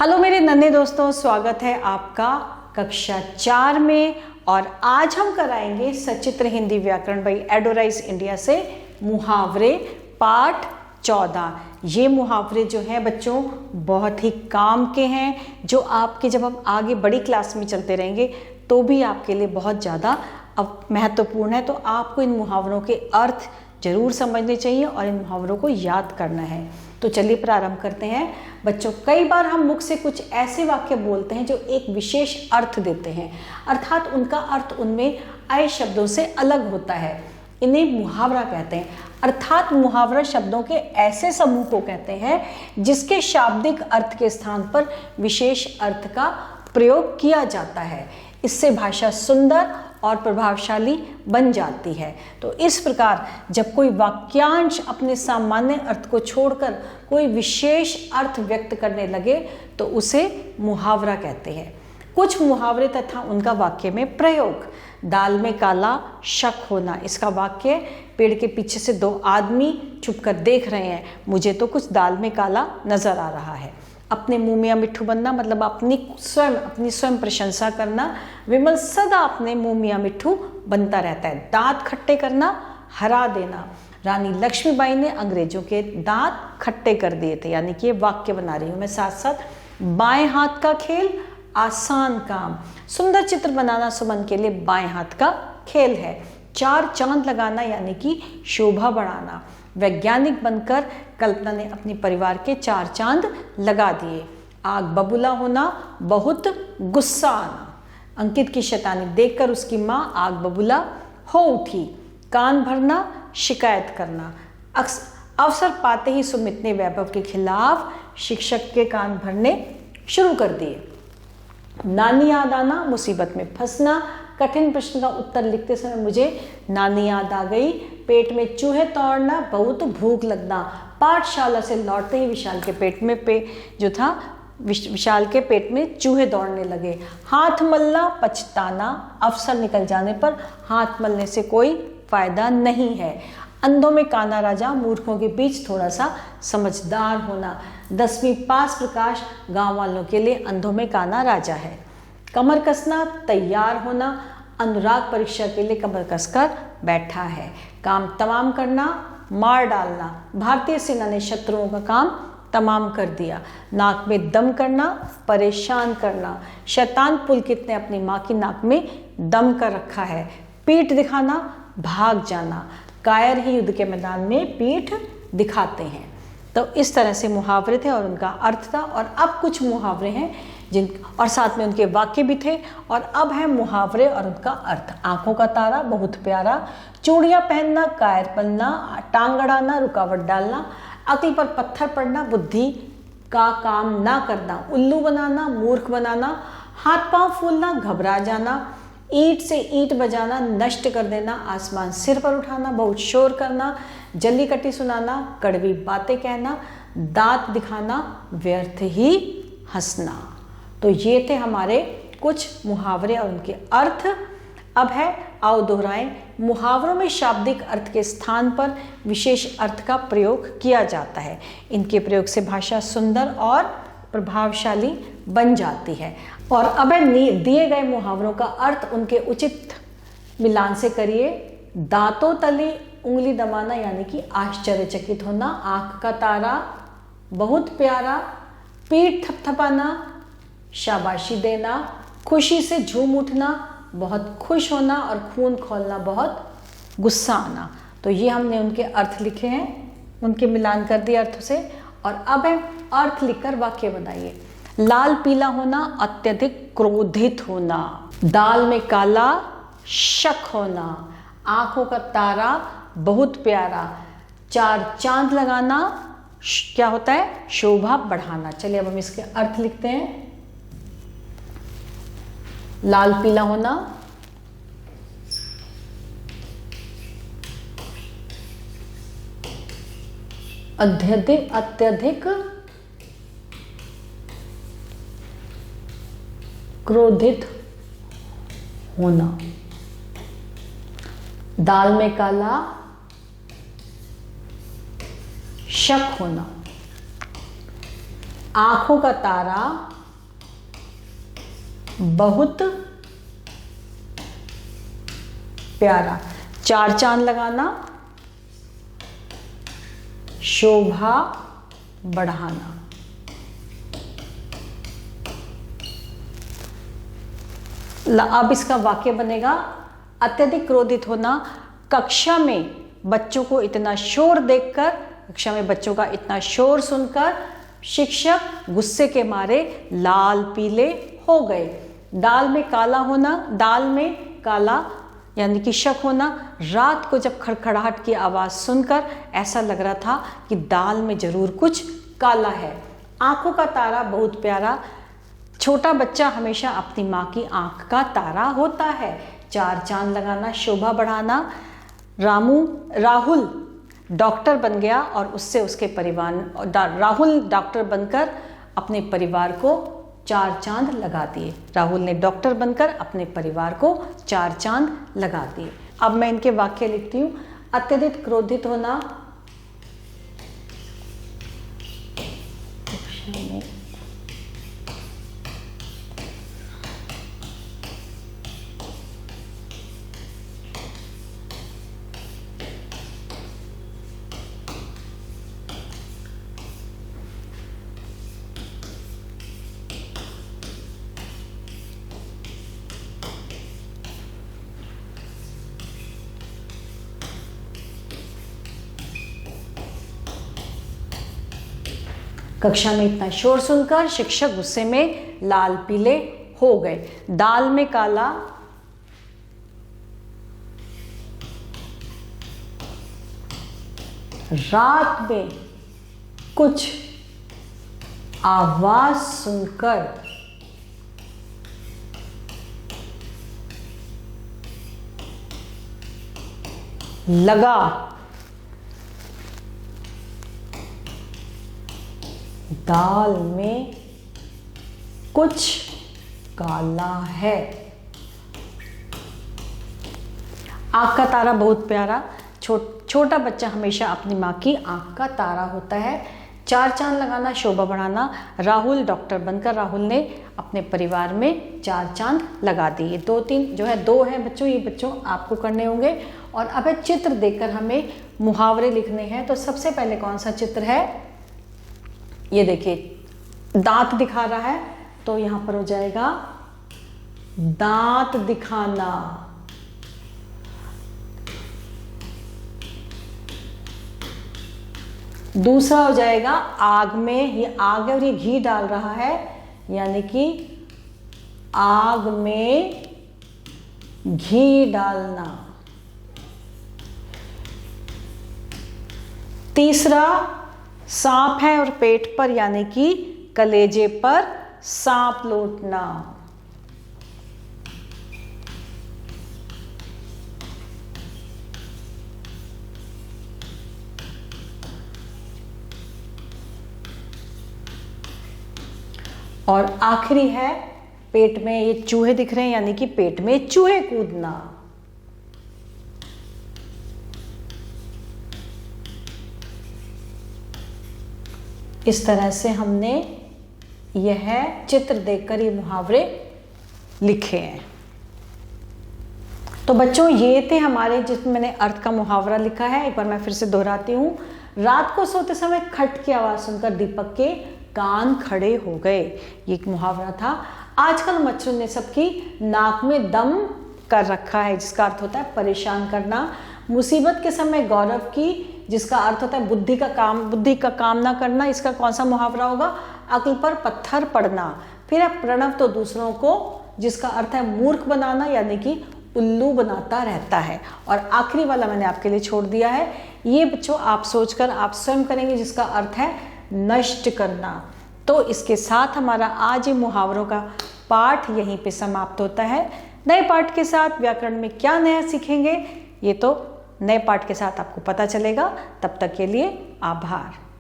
Hello मेरे नन्हे दोस्तों, स्वागत है आपका कक्षा 4 में। और आज हम कराएंगे सचित्र हिंदी व्याकरण बाई एडोराइज इंडिया से मुहावरे पाठ 14। ये मुहावरे जो हैं बच्चों बहुत ही काम के हैं, जो आपके जब हम आगे बड़ी क्लास में चलते रहेंगे तो भी आपके लिए बहुत ज़्यादा अब महत्वपूर्ण है। तो आपको इन मुहावरों के अर्थ जरूर समझने चाहिए और इन मुहावरों को याद करना है। तो चलिए प्रारंभ करते हैं बच्चों। कई बार हम मुख से कुछ ऐसे वाक्य बोलते हैं जो एक विशेष अर्थ देते हैं, अर्थात उनका अर्थ उनमें आए शब्दों से अलग होता है। इन्हें मुहावरा कहते हैं। अर्थात मुहावरा शब्दों के ऐसे समूह को कहते हैं जिसके शाब्दिक अर्थ के स्थान पर विशेष अर्थ का प्रयोग किया जाता है। इससे भाषा सुंदर और प्रभावशाली बन जाती है। तो इस प्रकार जब कोई वाक्यांश अपने सामान्य अर्थ को छोड़कर कोई विशेष अर्थ व्यक्त करने लगे तो उसे मुहावरा कहते हैं। कुछ मुहावरे तथा उनका वाक्य में प्रयोग। दाल में काला शक होना। इसका वाक्य, पेड़ के पीछे से दो आदमी छुपकर देख रहे हैं, मुझे तो कुछ दाल में काला नजर आ रहा है। अपने मुंह में मिट्ठू बनना मतलब अपनी स्वयं प्रशंसा करना। विमल सदा अपने मुंह में मिट्ठू बनता रहता है। दांत खट्टे करना, हरा देना। रानी लक्ष्मीबाई ने अंग्रेजों के दांत खट्टे कर दिए थे। यानी कि ये वाक्य बना रही हूं मैं साथ साथ। बाएं हाथ का खेल आसान काम। सुंदर चित्र बनाना सुमन के लिए बाएं हाथ का खेल है। चार चांद लगाना यानी कि शोभा बढ़ाना। वैज्ञानिक बनकर कल्पना ने अपने परिवार के 4 चांद लगा दिए। आग बबूला होना, बहुत गुस्सा आना। अंकित की शैतानी देखकर उसकी माँ आग बबूला हो उठी। कान भरना, शिकायत करना। अवसर पाते ही सुमित ने वैभव के खिलाफ शिक्षक के कान भरने शुरू कर दिए। नानी याद आना, मुसीबत में फंसना। कठिन प्रश्न का उत्तर लिखते समय मुझे नानी याद आ गई। पेट में चूहे दौड़ना, बहुत भूख लगना। पाठशाला से लौटते ही विशाल के पेट में विशाल के पेट में चूहे दौड़ने लगे। हाथ मलना, पछताना। अवसर निकल जाने पर हाथ मलने से कोई फायदा नहीं है। अंधों में काना राजा, मूर्खों के बीच थोड़ा सा समझदार होना। 10वीं पास प्रकाश गांव वालों के लिए अंधों में काना राजा है। कमर कसना, तैयार होना। अनुराग परीक्षा के लिए कमर कसकर बैठा है। काम तमाम करना, मार डालना। भारतीय सेना ने शत्रुओं का काम तमाम कर दिया। नाक में दम करना, परेशान करना। शैतान पुलकित ने अपनी माँ की नाक में दम कर रखा है। पीठ दिखाना, भाग जाना। कायर ही युद्ध के मैदान में पीठ दिखाते हैं। तो इस तरह से मुहावरे थे और उनका अर्थ था। और अब कुछ मुहावरे हैं और साथ में उनके वाक्य भी थे। और अब है मुहावरे और उनका अर्थ। आंखों का तारा, बहुत प्यारा। चूड़ियां पहनना, कायर बनना। टांग अड़ाना, रुकावट डालना। अक्ल पर पत्थर पड़ना, बुद्धि का काम ना करना। उल्लू बनाना, मूर्ख बनाना। हाथ पांव फूलना, घबरा जाना। ईंट से ईंट बजाना, नष्ट कर देना। आसमान सिर पर उठाना, बहुत शोर करना। जल्ली कटी सुनाना, कड़वी बातें कहना। दांत दिखाना, व्यर्थ ही हंसना। तो ये थे हमारे कुछ मुहावरे और उनके अर्थ। अब है, आओ दोहराएं। मुहावरों में शाब्दिक अर्थ के स्थान पर विशेष अर्थ का प्रयोग किया जाता है। इनके प्रयोग से भाषा सुंदर और प्रभावशाली बन जाती है। और अब दिए गए मुहावरों का अर्थ उनके उचित मिलान से करिए। दांतों तले उंगली दबाना यानी कि आश्चर्यचकित होना। आंख का तारा, बहुत प्यारा। पीठ थपथपाना, शाबाशी देना। खुशी से झूम उठना, बहुत खुश होना। और खून खौलना, बहुत गुस्सा आना। तो ये हमने उनके अर्थ लिखे हैं, उनके मिलान कर दिए अर्थ से। और अब है अर्थ लिखकर वाक्य बनाइए। लाल पीला होना, अत्यधिक क्रोधित होना। दाल में काला शक होना। आंखों का तारा, बहुत प्यारा। 4 चांद लगाना, क्या होता है? शोभा बढ़ाना। चलिए अब हम इसके अर्थ लिखते हैं। लाल पीला होना, अत्यधिक क्रोधित होना। दाल में काला शक होना। आंखों का तारा बहुत प्यारा। चार चांद लगाना, शोभा बढ़ाना। अब इसका वाक्य बनेगा, अत्यधिक क्रोधित होना। कक्षा में बच्चों को इतना शोर देखकर, कक्षा में बच्चों का इतना शोर सुनकर शिक्षक गुस्से के मारे लाल पीले हो गए। दाल में काला होना, दाल में काला यानी कि शक होना। रात को जब खड़खड़ाहट की आवाज़ सुनकर ऐसा लग रहा था कि दाल में जरूर कुछ काला है। आंखों का तारा बहुत प्यारा। छोटा बच्चा हमेशा अपनी माँ की आंख का तारा होता है। चार चांद लगाना, शोभा बढ़ाना। राहुल डॉक्टर बन गया और उससे उसके परिवार, राहुल डॉक्टर बनकर अपने परिवार को चार चांद लगा दिए। राहुल ने डॉक्टर बनकर अपने परिवार को चार चांद लगा दिए। अब मैं इनके वाक्य लिखती हूँ। अत्यधिक क्रोधित होना, कक्षा में इतना शोर सुनकर शिक्षक गुस्से में लाल पीले हो गए। दाल में काला, रात में कुछ आवाज सुनकर लगा दाल में कुछ काला है। आंख का तारा बहुत प्यारा। छोटा बच्चा हमेशा अपनी माँ की आंख का तारा होता है। चार चांद लगाना, शोभा बढ़ाना। राहुल डॉक्टर बनकर राहुल ने अपने परिवार में चार चांद लगा दिए। दो तीन जो है, दो हैं बच्चों, ये बच्चों आपको करने होंगे। और अब चित्र देखकर हमें मुहावरे लिखने हैं। तो सबसे पहले कौन सा चित्र है, ये देखिए, दांत दिखा रहा है, तो यहां पर हो जाएगा दांत दिखाना। दूसरा हो जाएगा आग में, ये आग है और ये घी डाल रहा है, यानी कि आग में घी डालना। तीसरा सांप है और पेट पर, यानी कि कलेजे पर सांप लौटना। और आखिरी है पेट में, ये चूहे दिख रहे हैं, यानी कि पेट में चूहे कूदना। इस तरह से हमने यह चित्र देखकर ये मुहावरे लिखे हैं। तो बच्चों ये थे हमारे, जिसमें मैंने अर्थ का मुहावरा लिखा है। एक बार मैं फिर से दोहराती हूँ। रात को सोते समय खट की आवाज सुनकर दीपक के कान खड़े हो गए, ये एक मुहावरा था। आजकल मच्छरों ने सबकी नाक में दम कर रखा है, जिसका अर्थ होता है परेशान करना। मुसीबत के समय गौरव की, जिसका अर्थ होता है बुद्धि का काम ना करना। इसका कौन सा मुहावरा होगा, अक्ल पर पत्थर पड़ना। फिर है प्रणव तो दूसरों को, जिसका अर्थ है मूर्ख बनाना, यानी कि उल्लू बनाता रहता है। और आखिरी वाला मैंने आपके लिए छोड़ दिया है, ये बच्चों आप सोचकर आप स्वयं करेंगे, जिसका अर्थ है नष्ट करना। तो इसके साथ हमारा आज ये मुहावरों का पाठ यहीं पे समाप्त होता है। नए पाठ के साथ व्याकरण में क्या नया सीखेंगे, ये तो नए पाठ के साथ आपको पता चलेगा। तब तक के लिए आभार।